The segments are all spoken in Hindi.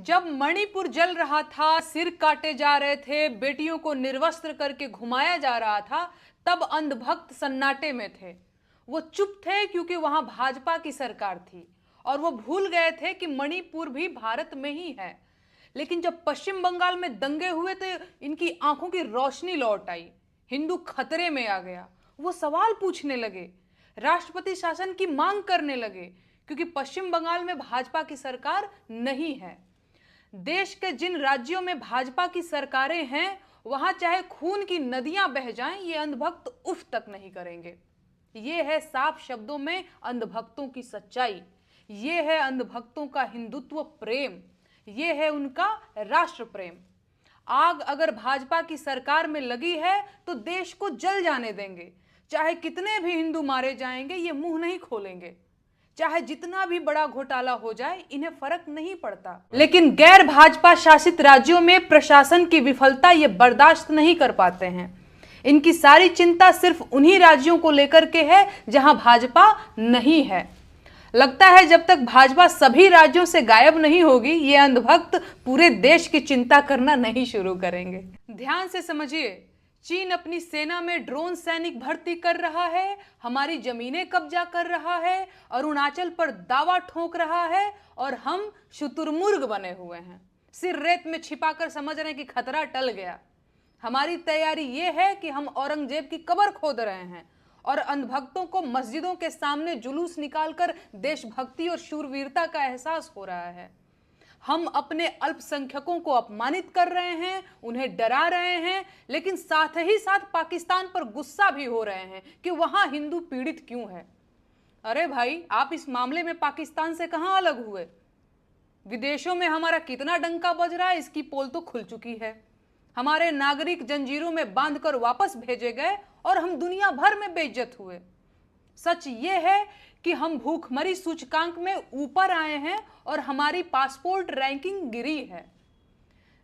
जब मणिपुर जल रहा था, सिर काटे जा रहे थे, बेटियों को निर्वस्त्र करके घुमाया जा रहा था, तब अंधभक्त सन्नाटे में थे। वो चुप थे क्योंकि वहां भाजपा की सरकार थी और वो भूल गए थे कि मणिपुर भी भारत में ही है। लेकिन जब पश्चिम बंगाल में दंगे हुए तो इनकी आंखों की रोशनी लौट आई। हिंदू खतरे में आ गया। वो सवाल पूछने लगे, राष्ट्रपति शासन की मांग करने लगे, क्योंकि पश्चिम बंगाल में भाजपा की सरकार नहीं है। देश के जिन राज्यों में भाजपा की सरकारें हैं, वहां चाहे खून की नदियां बह जाएं, ये अंधभक्त उफ तक नहीं करेंगे। ये है साफ शब्दों में अंधभक्तों की सच्चाई। ये है अंधभक्तों का हिंदुत्व प्रेम। ये है उनका राष्ट्र प्रेम। आग अगर भाजपा की सरकार में लगी है तो देश को जल जाने देंगे। चाहे कितने भी हिंदू मारे जाएंगे, ये मुंह नहीं खोलेंगे। चाहे जितना भी बड़ा घोटाला हो जाए, इन्हें फर्क नहीं पड़ता। लेकिन गैर भाजपा शासित राज्यों में प्रशासन की विफलता ये बर्दाश्त नहीं कर पाते हैं। इनकी सारी चिंता सिर्फ उन्हीं राज्यों को लेकर के है जहां भाजपा नहीं है। लगता है जब तक भाजपा सभी राज्यों से गायब नहीं होगी, ये अंधभक्त पूरे देश की चिंता करना नहीं शुरू करेंगे। ध्यान से समझिए, चीन अपनी सेना में ड्रोन सैनिक भर्ती कर रहा है, हमारी जमीनें कब्जा कर रहा है, अरुणाचल पर दावा ठोक रहा है, और हम शुतुरमुर्ग बने हुए हैं। सिर रेत में छिपाकर समझ रहे हैं कि खतरा टल गया। हमारी तैयारी ये है कि हम औरंगजेब की कब्र खोद रहे हैं और अंधभक्तों को मस्जिदों के सामने जुलूस निकालकर देशभक्ति और शूरवीरता का एहसास हो रहा है। हम अपने अल्पसंख्यकों को अपमानित कर रहे हैं, उन्हें डरा रहे हैं, लेकिन साथ ही साथ पाकिस्तान पर गुस्सा भी हो रहे हैं कि वहां हिंदू पीड़ित क्यों है। अरे भाई, आप इस मामले में पाकिस्तान से कहां अलग हुए? विदेशों में हमारा कितना डंका बज रहा है, इसकी पोल तो खुल चुकी है। हमारे नागरिक जंजीरों में बांधकर वापस भेजे गए और हम दुनिया भर में बेइज्जत हुए। सच ये है कि हम भूखमरी सूचकांक में ऊपर आए हैं और हमारी पासपोर्ट रैंकिंग गिरी है।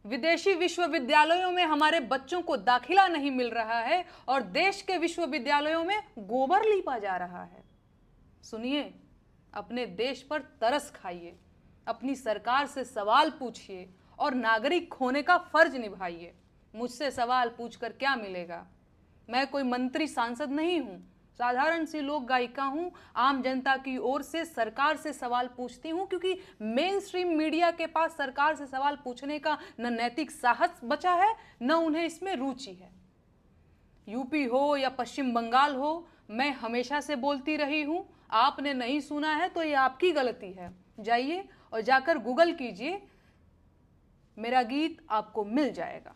विदेशी विश्वविद्यालयों में हमारे बच्चों को दाखिला नहीं मिल रहा है और देश के विश्वविद्यालयों में गोबर लीपा जा रहा है। सुनिए, अपने देश पर तरस खाइए, अपनी सरकार से सवाल पूछिए और नागरिक होने का फर्ज निभाइए। मुझसे सवाल पूछकर क्या मिलेगा? मैं कोई मंत्री सांसद नहीं हूं, साधारण सी लोक गायिका हूं। आम जनता की ओर से सरकार से सवाल पूछती हूं, क्योंकि मेन स्ट्रीम मीडिया के पास सरकार से सवाल पूछने का न नैतिक साहस बचा है, न उन्हें इसमें रुचि है। यूपी हो या पश्चिम बंगाल हो, मैं हमेशा से बोलती रही हूं। आपने नहीं सुना है तो ये आपकी गलती है। जाइए और जाकर गूगल कीजिए, मेरा गीत आपको मिल जाएगा।